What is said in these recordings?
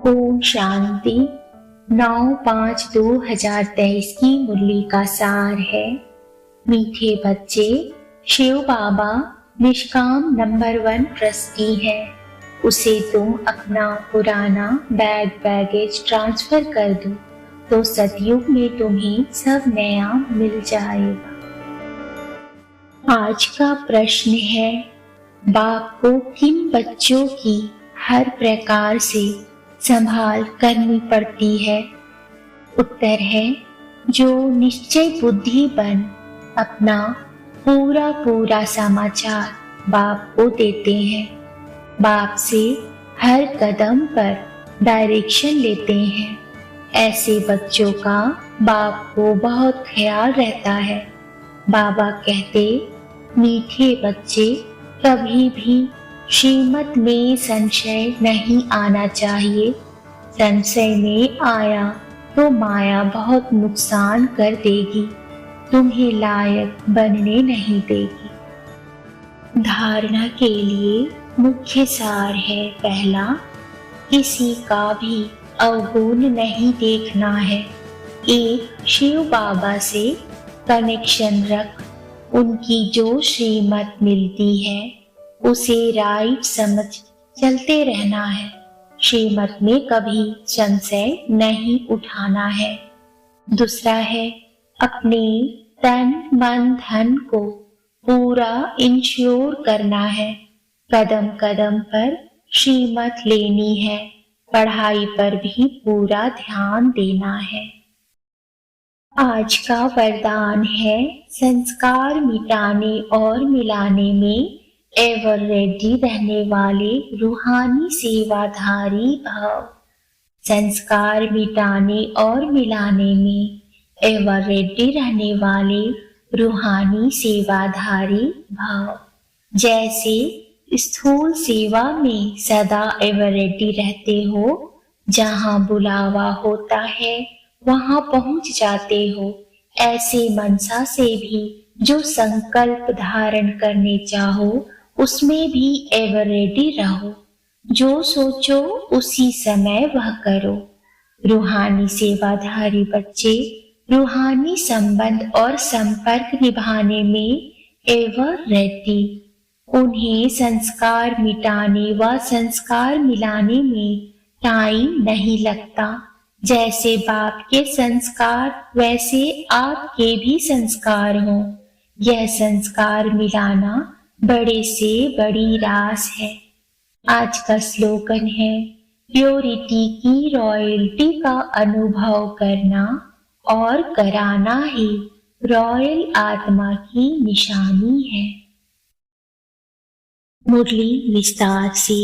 ओम शांति। 9/5/2023 की मुरली का सार है। मीठे बच्चे, शिव बाबा निष्काम नंबर 1 ट्रस्टी है। उसे तुम अपना पुराना बैगेज ट्रांसफर कर दो तो सतयुग में तुम्हें सब नया मिल जाएगा। आज का प्रश्न है, बाप को किन बच्चों की हर प्रकार से संभाल करनी पड़ती है? उत्तर है, जो निश्चय बुद्धि बन अपना पूरा समाचार बाप को देते हैं, बाप से हर कदम पर डायरेक्शन लेते हैं। ऐसे बच्चों का बाप को बहुत ख्याल रहता है। बाबा कहते, मीठे बच्चे, कभी भी श्रीमत में संशय नहीं आना चाहिए। संशय में आया तो माया बहुत नुकसान कर देगी, तुम्हें लायक बनने नहीं देगी। धारणा के लिए मुख्य सार है, पहला, किसी का भी अवगुण नहीं देखना है। एक शिव बाबा से कनेक्शन रख, उनकी जो श्रीमत मिलती है उसे राइट समझ चलते रहना है। श्रीमत में कभी संशय नहीं उठाना है। दूसरा है, अपने तन मन धन को पूरा इंश्योर करना है। कदम कदम पर श्रीमत लेनी है। पढ़ाई पर भी पूरा ध्यान देना है। आज का वरदान है, संस्कार मिटाने और मिलाने में एवर रेडी रहने वाले रूहानी सेवाधारी भाव। संस्कार मिटाने और मिलाने में एवर रेडी रहने वाले रूहानी सेवाधारी भाव। जैसे स्थूल सेवा में सदा एवर रेडी रहते हो, जहाँ बुलावा होता है वहां पहुंच जाते हो। ऐसे मनसा से भी जो संकल्प धारण करने चाहो उसमें भी एवर रेडी रहो। जो सोचो उसी समय वह करो। रूहानी सेवाधारी बच्चे रूहानी संबंध और संपर्क निभाने में एवर रेडी। उन्हें संस्कार मिटाने व संस्कार मिलाने में टाइम नहीं लगता। जैसे बाप के संस्कार वैसे आपके भी संस्कार हों। यह संस्कार मिलाना बड़े से बड़ी रास है। आज का स्लोगन है, प्योरिटी की रॉयल्टी का अनुभव करना और कराना ही रॉयल आत्मा की निशानी है। मुरली विस्तार से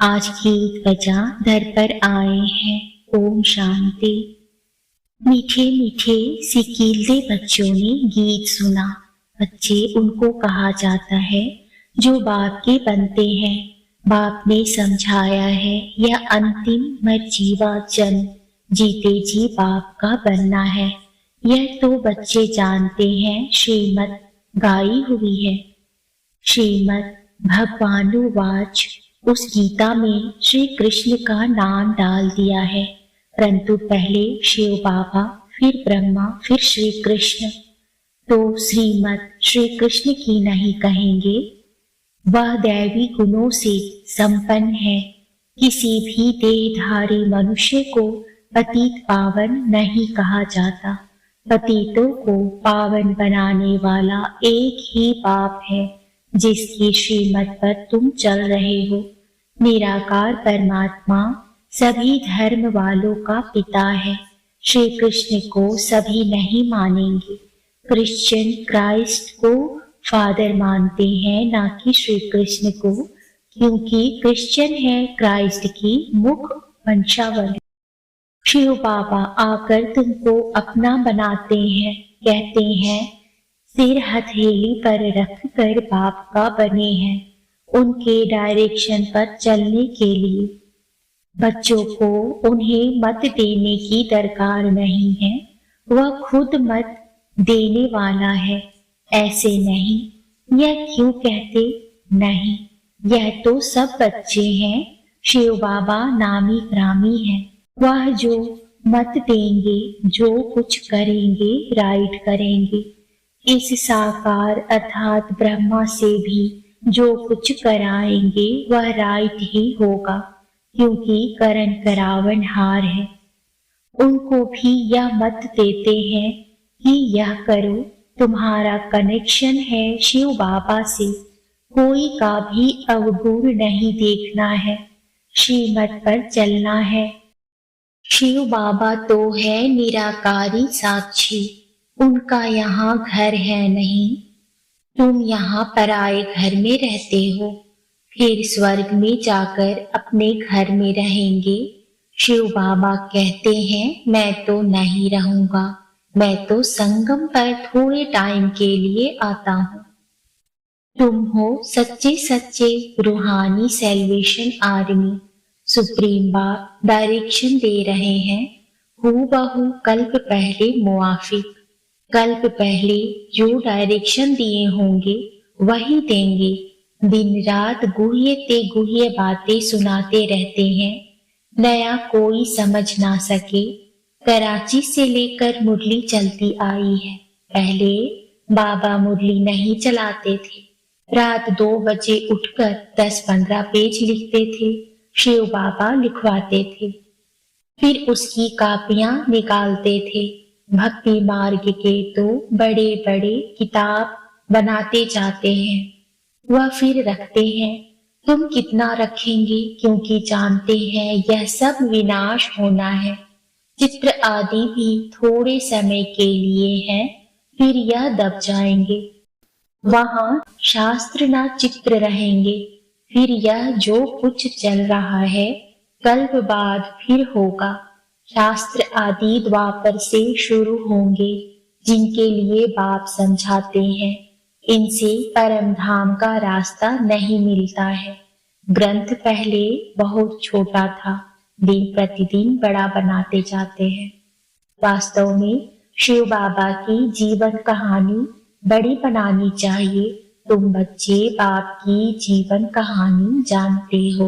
आज की वजह दर पर आए हैं। ओम शांति। मीठे मीठे सिकीलदे बच्चों ने गीत सुना। बच्चे उनको कहा जाता है जो बाप के बनते हैं। बाप ने समझाया है, यह अंतिम मरजीवा जन्म जीते जी बाप का बनना है। यह तो बच्चे जानते हैं, श्रीमत गाई हुई है। श्रीमत भगवानुवाच, उस गीता में श्री कृष्ण का नाम डाल दिया है, परंतु पहले शिव बाबा, फिर ब्रह्मा, फिर श्री कृष्ण। तो श्रीमत श्री कृष्ण की नहीं कहेंगे। वह दैवी गुणों से संपन्न है। किसी भी देहधारी मनुष्य को पतित पावन नहीं कहा जाता। पतितों को पावन बनाने वाला एक ही बाप है, जिसकी श्रीमत पर तुम चल रहे हो। निराकार परमात्मा सभी धर्म वालों का पिता है। श्री कृष्ण को सभी नहीं मानेंगे। क्रिश्चियन क्राइस्ट को फादर मानते हैं, ना कि श्री कृष्ण को, क्योंकि क्रिश्चियन है क्राइस्ट की मुख वंशावली। शिव बाबा आकर तुमको अपना बनाते हैं, कहते हैं सिर हथेली पर रख कर बाप का बने हैं, उनके डायरेक्शन पर चलने के लिए। बच्चों को उन्हें मत देने की दरकार नहीं है, वह खुद मत देने वाला है। ऐसे नहीं। यह क्यों कहते नहीं? यह तो सब बच्चे हैं, शिव बाबा नामी ग्रामी है, वह जो मत देंगे, जो कुछ करेंगे राइट करेंगे। इस साकार अर्थात ब्रह्मा से भी जो कुछ कराएंगे वह राइट ही होगा, क्योंकि करण करावन हार है। उनको भी यह मत देते हैं कि यह करो, तुम्हारा कनेक्शन है शिव बाबा से, कोई का भी अवगुण नहीं देखना है, श्रीमत पर चलना है। शिव बाबा तो है निराकारी साक्षी, उनका यहाँ घर है नहीं। तुम यहाँ पराए घर में रहते हो, फिर स्वर्ग में जाकर अपने घर में रहेंगे। शिव बाबा कहते हैं मैं तो नहीं रहूंगा, मैं तो संगम पर थोड़े टाइम के लिए आता हूँ। तुम हो सच्चे सच्चे रूहानी सेल्वेशन आर्मी। सुप्रीम बाप डायरेक्शन दे रहे हैं, हूबहू कल्प पहले मुआफिक। कल्प पहले जो डायरेक्शन दिए होंगे वही देंगे। दिन रात गुह्य ते गुह्य बातें सुनाते रहते हैं, नया कोई समझ ना सके। कराची से लेकर मुरली चलती आई है, पहले बाबा मुरली नहीं चलाते थे। रात 2 बजे उठकर 10-15 पेज लिखते थे, शिव बाबा लिखवाते थे, फिर उसकी कापियां निकालते थे। भक्ति मार्ग के तो बड़े बड़े किताब बनाते जाते हैं, वह फिर रखते हैं। तुम कितना रखेंगे, क्योंकि जानते हैं यह सब विनाश होना है। चित्र आदि भी थोड़े समय के लिए हैं, फिर यह दब जाएंगे। वहां शास्त्र ना चित्र रहेंगे, फिर यह जो कुछ चल रहा है कल्प बाद फिर होगा। शास्त्र आदि द्वापर से शुरू होंगे, जिनके लिए बाप समझाते हैं। इनसे परम धाम का रास्ता नहीं मिलता है। ग्रंथ पहले बहुत छोटा था, दिन प्रतिदिन बड़ा बनाते जाते हैं। वास्तव में शिव बाबा की जीवन कहानी बड़ी बनानी चाहिए। तुम बच्चे बाप की जीवन कहानी जानते हो।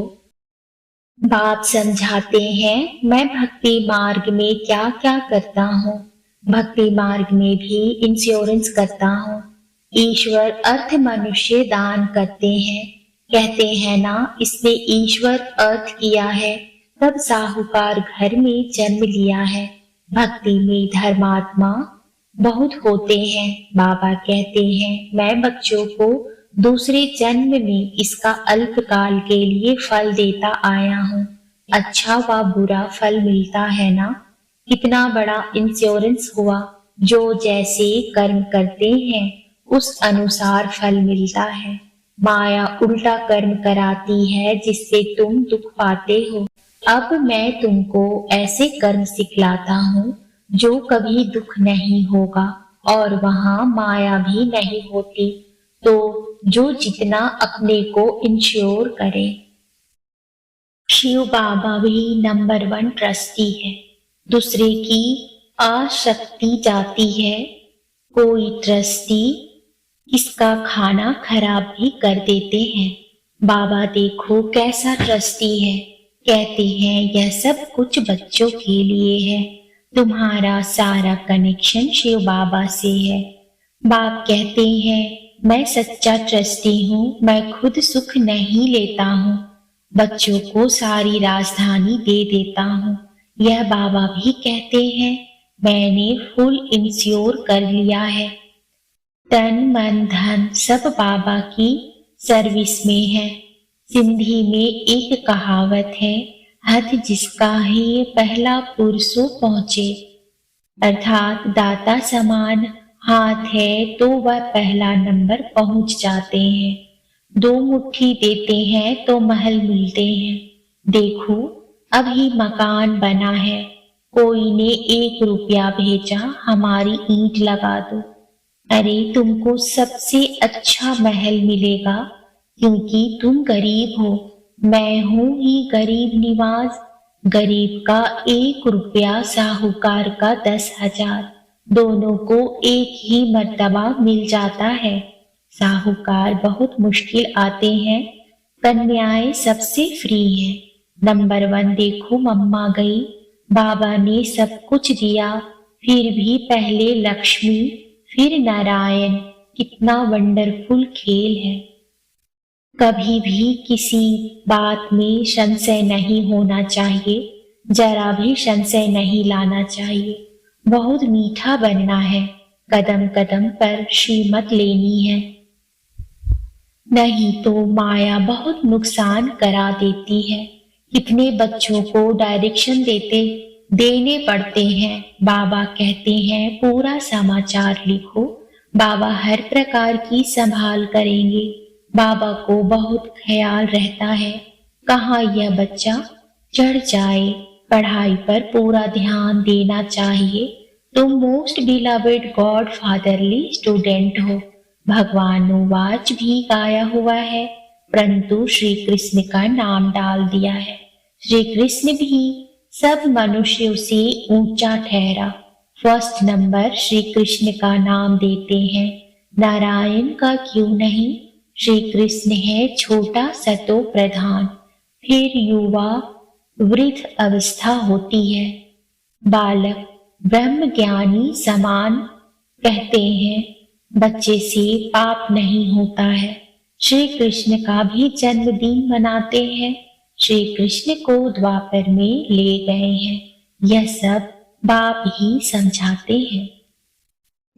बाप समझाते हैं मैं भक्ति मार्ग में क्या क्या करता हूँ। भक्ति मार्ग में भी इंश्योरेंस करता हूँ। ईश्वर अर्थ मनुष्य दान करते हैं, कहते हैं ना इसने ईश्वर अर्थ किया है, तब साहूकार घर में जन्म लिया है। भक्ति में धर्मात्मा बहुत होते हैं। बाबा कहते हैं मैं बच्चों को दूसरे जन्म में इसका अल्पकाल के लिए फल देता आया हूँ। अच्छा व बुरा फल मिलता है ना, कितना बड़ा इंश्योरेंस हुआ। जो जैसे कर्म करते हैं उस अनुसार फल मिलता है। माया उल्टा कर्म कराती है जिससे तुम दुख पाते हो। अब मैं तुमको ऐसे कर्म सिखलाता हूँ जो कभी दुख नहीं होगा और वहां माया भी नहीं होती। तो जो जितना अपने को इंश्योर करे। शिव बाबा भी नंबर 1 ट्रस्टी है, दूसरे की आसक्ति जाती है। कोई ट्रस्टी इसका खाना खराब भी कर देते हैं। बाबा देखो कैसा ट्रस्टी है, कहते हैं यह सब कुछ बच्चों के लिए है। तुम्हारा सारा कनेक्शन शिव बाबा से है। बाप कहते हैं मैं सच्चा ट्रस्टी हूँ, मैं खुद सुख नहीं लेता हूँ, बच्चों को सारी राजधानी दे देता हूँ। यह बाबा भी कहते हैं मैंने फुल इंश्योर कर लिया है। तन मन धन सब बाबा की सर्विस में है। सिंधी में एक कहावत है, हाथ जिसका है पहला पुरसों पहुंचे, अर्थात दाता समान हाथ है तो वह पहला नंबर पहुंच जाते हैं। 2 मुट्ठी देते हैं तो महल मिलते हैं। देखो अभी मकान बना है, कोई ने 1 रुपया भेजा हमारी ईंट लगा दो। अरे तुमको सबसे अच्छा महल मिलेगा, क्योंकि तुम गरीब हो। मैं हूं ही गरीब निवाज। गरीब का 1 रुपया, साहूकार का 10,000, दोनों को एक ही मर्तबा मिल जाता है। साहूकार बहुत मुश्किल आते हैं, कन्याएं सबसे फ्री हैं। नंबर 1 देखो मम्मा गई, बाबा ने सब कुछ दिया, फिर भी पहले लक्ष्मी फिर नारायण। कितना वंडरफुल खेल है। कभी भी किसी बात में संशय नहीं होना चाहिए, जरा भी संशय नहीं लाना चाहिए। बहुत मीठा बनना है, कदम कदम पर श्रीमत लेनी है, नहीं तो माया बहुत नुकसान करा देती है। कितने बच्चों को डायरेक्शन देने पड़ते हैं। बाबा कहते हैं पूरा समाचार लिखो, बाबा हर प्रकार की संभाल करेंगे। बाबा को बहुत ख्याल रहता है कहाँ यह बच्चा चढ़ जाए। पढ़ाई पर पूरा ध्यान देना चाहिए। तुम most beloved God fatherly student हो। भगवानुवाच भी गाया हुआ है, परंतु श्री कृष्ण का नाम डाल दिया है। श्री कृष्ण भी सब मनुष्यों से ऊंचा ठहरा। फर्स्ट नंबर श्री कृष्ण का नाम देते हैं, नारायण का क्यों नहीं। श्री कृष्ण है छोटा सतो प्रधान, फिर युवा वृद्ध अवस्था होती है। बालक ब्रह्म ज्ञानी समान कहते हैं, बच्चे से पाप नहीं होता है। श्री कृष्ण का भी जन्मदिन मनाते हैं। श्री कृष्ण को द्वापर में ले गए हैं। यह सब बाप ही समझाते हैं।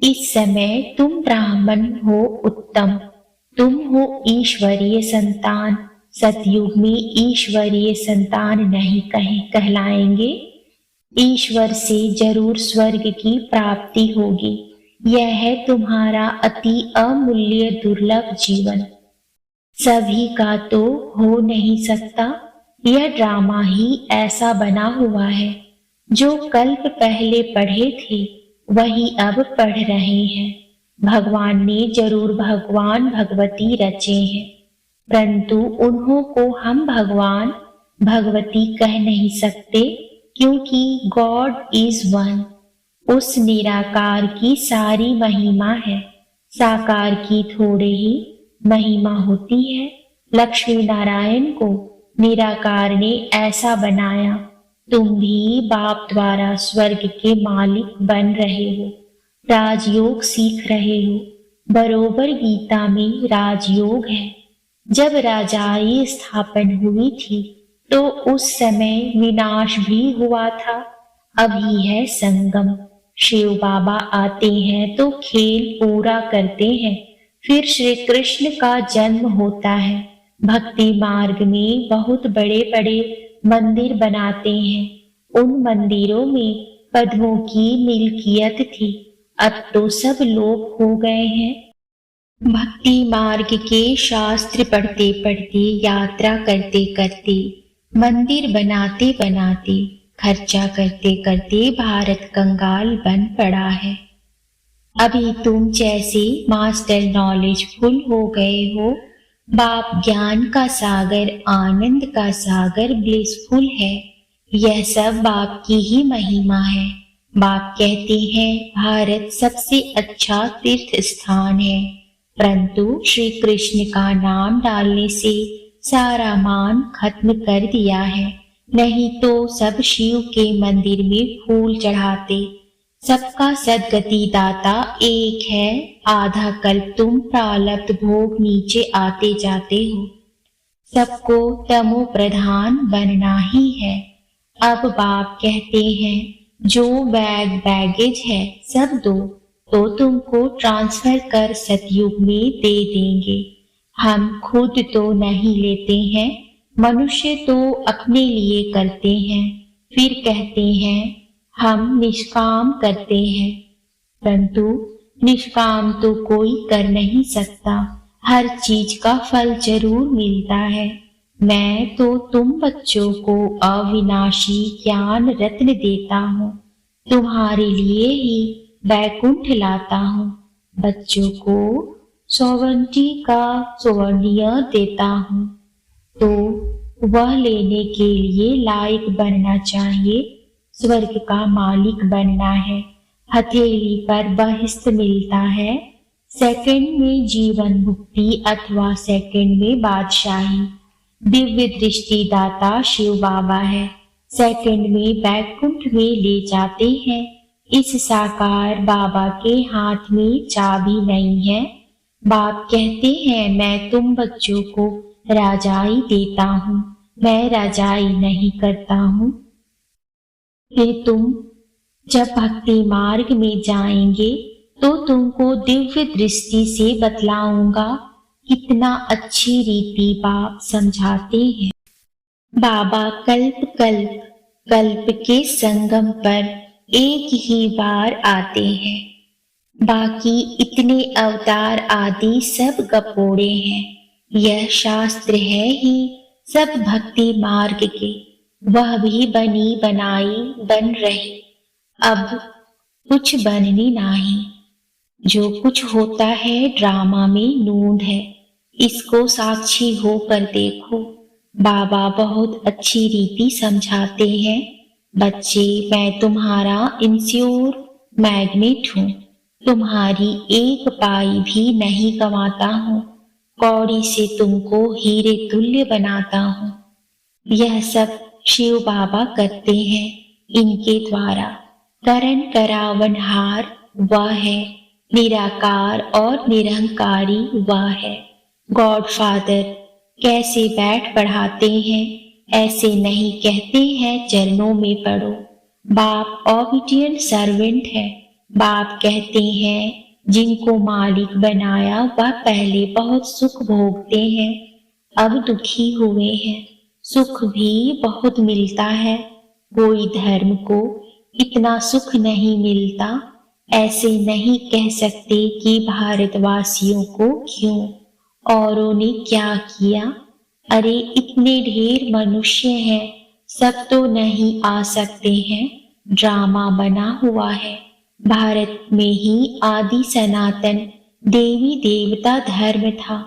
इस समय तुम ब्राह्मण हो उत्तम, तुम हो ईश्वरीय संतान। सतयुग में ईश्वरीय संतान नहीं कहलाएंगे। ईश्वर से जरूर स्वर्ग की प्राप्ति होगी। यह है तुम्हारा अति अमूल्य दुर्लभ जीवन। सभी का तो हो नहीं सकता। यह ड्रामा ही ऐसा बना हुआ है। जो कल्प पहले पढ़े थे वही अब पढ़ रहे हैं। भगवान ने जरूर भगवान भगवती रचे हैं, परंतु उन्हों को हम भगवान भगवती कह नहीं सकते, क्योंकि गॉड इज वन। उस निराकार की सारी महिमा है, साकार की थोड़े ही महिमा होती है। लक्ष्मी नारायण को निराकार ने ऐसा बनाया। तुम भी बाप द्वारा स्वर्ग के मालिक बन रहे हो, राजयोग सीख रहे हो। बरोबर गीता में राजयोग है। जब राजाई स्थापन हुई थी तो उस समय विनाश भी हुआ था। अभी है संगम। शिव बाबा आते हैं तो खेल पूरा करते हैं, फिर श्री कृष्ण का जन्म होता है। भक्ति मार्ग में बहुत बड़े बड़े मंदिर बनाते हैं। उन मंदिरों में पद्मों की मिल्कियत थी, अब तो सब लोप हो गए हैं। भक्ति मार्ग के शास्त्र पढ़ते पढ़ते, यात्रा करते करते, मंदिर बनाते बनाते, खर्चा करते करते भारत कंगाल बन पड़ा है। अभी तुम जैसे मास्टर नॉलेजफुल हो गए हो। बाप ज्ञान का सागर, आनंद का सागर ब्लिसफुल है। यह सब बाप की ही महिमा है। बाप कहते हैं भारत सबसे अच्छा तीर्थ स्थान है, परंतु श्री कृष्ण का नाम डालने से सारा मान खत्म कर दिया है। नहीं तो सब शिव के मंदिर में फूल चढ़ाते। सबका सदगति दाता एक है। आधा कल्प तुम प्रारब्ध भोग नीचे आते जाते हो। सबको तमो प्रधान बनना ही है। अब बाप कहते हैं जो बैगेज है सब दो, तो तुमको ट्रांसफर कर सतयुग में दे देंगे। हम खुद तो नहीं लेते हैं, मनुष्य तो अपने लिए करते हैं, फिर कहते हैं हम निष्काम करते हैं, परंतु निष्काम तो कोई कर नहीं सकता। हर चीज का फल जरूर मिलता है। मैं तो तुम बच्चों को अविनाशी ज्ञान रत्न देता हूँ, तुम्हारे लिए ही बैकुंठ लाता हूँ। बच्चों को सोवंटी का सुवर्णीय देता हूँ, तो वह लेने के लिए लायक बनना चाहिए। स्वर्ग का मालिक बनना है। हथेली पर बहिष्ठ मिलता है, सेकंड में जीवन मुक्ति अथवा सेकंड में बादशाही। दिव्य दृष्टि दाता शिव बाबा है। सेकंड में बैकुंठ में ले जाते हैं। इस साकार बाबा के हाथ में चाबी नहीं है। बाप कहते हैं मैं तुम बच्चों को राजाई देता हूँ, मैं राजाई नहीं करता हूँ। फिर तुम जब भक्ति मार्ग में जाएंगे तो तुमको दिव्य दृष्टि से बतलाऊंगा। कितना अच्छी रीति बाप समझाते हैं। बाबा कल्प कल्प कल्प के संगम पर एक ही बार आते हैं। बाकी इतने अवतार आदि सब गपोड़े हैं। यह शास्त्र है ही सब भक्ति मार्ग के, वह भी बनी बनाई बन रही, अब कुछ बननी नहीं। जो कुछ होता है ड्रामा में नूंद है, इसको साक्षी होकर देखो। बाबा बहुत अच्छी रीति समझाते हैं। बच्चे मैं तुम्हारा इंश्योर मैग्नेट हूँ, तुम्हारी एक पाई भी नहीं कमाता हूँ, कौड़ी से तुमको हीरे तुल्य बनाता हूँ। यह सब शिव बाबा करते हैं। इनके द्वारा करण करावनहार वह है, निराकार और निरंकारी वह है। गॉडफादर कैसे बैठ पढ़ाते हैं, ऐसे नहीं कहते हैं चरणों में पढ़ो। बाप ओबीडिएंट सर्वेंट है। बाप कहते हैं जिनको मालिक बनाया वह पहले बहुत सुख भोगते हैं, अब दुखी हुए हैं। सुख भी बहुत मिलता है, कोई धर्म को इतना सुख नहीं मिलता। ऐसे नहीं कह सकते कि भारतवासियों को क्यों, औरों ने क्या किया। अरे इतने ढेर मनुष्य हैं, सब तो नहीं आ सकते हैं। ड्रामा बना हुआ है। भारत में ही आदि सनातन देवी देवता धर्म था।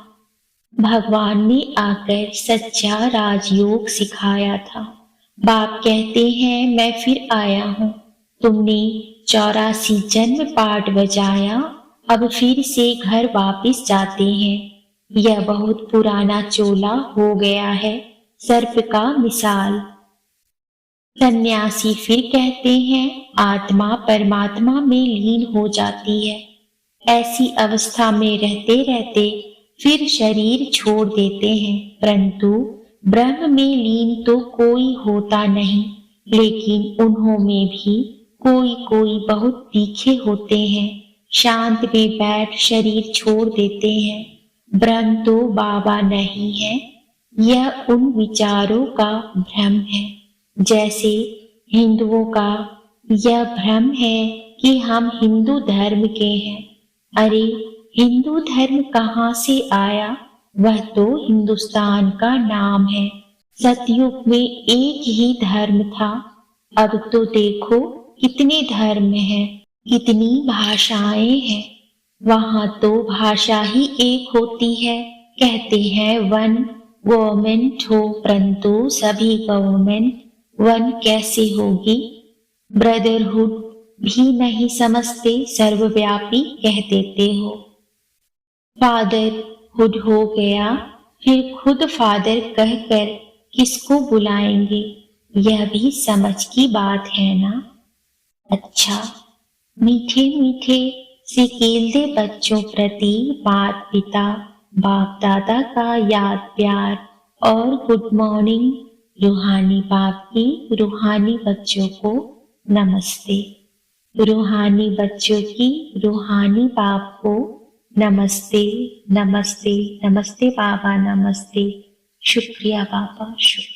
भगवान ने आकर सच्चा राजयोग सिखाया था। बाप कहते हैं मैं फिर आया हूँ। तुमने 84 जन्म पाठ बजाया, अब फिर से घर वापस जाते हैं। यह बहुत पुराना चोला हो गया है, सर्प का मिसाल। सन्यासी फिर कहते हैं आत्मा परमात्मा में लीन हो जाती है। ऐसी अवस्था में रहते रहते फिर शरीर छोड़ देते हैं, परंतु ब्रह्म में लीन तो कोई होता नहीं। लेकिन उन्हों में भी कोई कोई बहुत तीखे होते हैं, शांत में बैठ शरीर छोड़ देते हैं। ब्रह्म तो बाबा नहीं है, यह उन विचारों का भ्रम है। जैसे हिंदुओं का यह भ्रम है कि हम हिंदू धर्म के हैं। अरे हिंदू धर्म कहाँ से आया, वह तो हिंदुस्तान का नाम है। सतयुग में एक ही धर्म था, अब तो देखो कितने धर्म हैं, कितनी भाषाएं हैं। वहां तो भाषा ही एक होती है। कहते हैं वन गवर्नमेंट हो, परंतु सभी गवर्नमेंट वन कैसे होगी। ब्रदरहुड भी नहीं समझते, सर्वव्यापी कह देते हो। फादरहुड हो गया, फिर खुद फादर कहकर किसको बुलाएंगे, यह भी समझ की बात है ना। अच्छा, मीठे मीठे सिकीलदे बच्चों प्रति माता पिता बाप दादा का याद प्यार और गुड मॉर्निंग। रूहानी बाप की रूहानी बच्चों को नमस्ते। रूहानी बच्चों की रूहानी बाप को नमस्ते नमस्ते नमस्ते बाबा, नमस्ते। शुक्रिया बाबा, शुक्रिया।